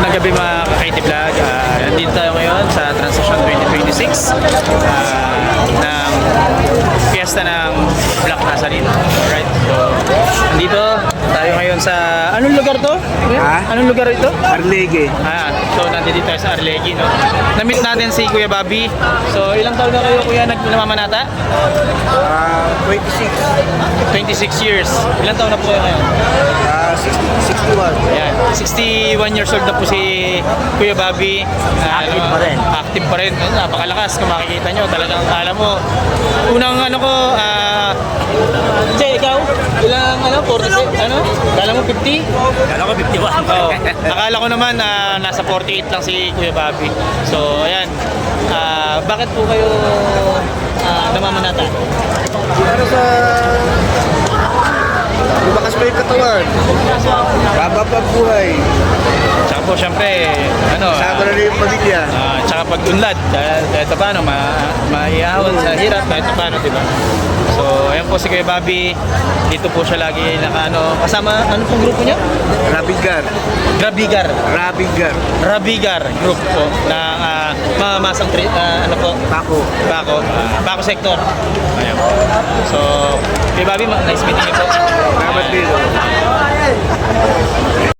Magandang gabi mga ka-KT Vlog. Nandito tayo ngayon sa Transition 2026 ng fiesta ng Black Nazarene. Alright, so nandito tayo ngayon sa... Anong lugar to? Ha? Anong lugar ito? Arlege. So nandito tayo sa Arlegui, no? Na-meet natin si Kuya Bobby. So ilang taon na kayo, Kuya, namamanata? 26. 26 years. Ilang taon na po kayo ngayon? 61. Ayan, 61 years old na po si Kuya Bobby. Active pa rin. Active pa rin. Napakalakas kung makikita nyo. Talagang akala mo. Unang ano ko, Che, ikaw? Ilang 46? Akala mo 50? Kala ko 51. Oh, akala ko naman nasa 48 lang si Kuya Bobby. So, ayan. Bakit po kayo namamanata? Para sa... lumakas pa yung katawan. Baba pa buhay. Tsaka po, syempre, Sama na rin yung pamilya. tsaka pag-unlad, kahit paano, maiahon sa hirap, kahit paano, di ba? So, ayan po si Kuya Bobby. Dito po siya lagi kasama, ano pong grupo niya? Rabigar. Rabigar. Rabigar. Rabigar group po ng mamamasang Bako sector. Ayan. So, Kuya Bobby, nice meeting you po. Salamat din.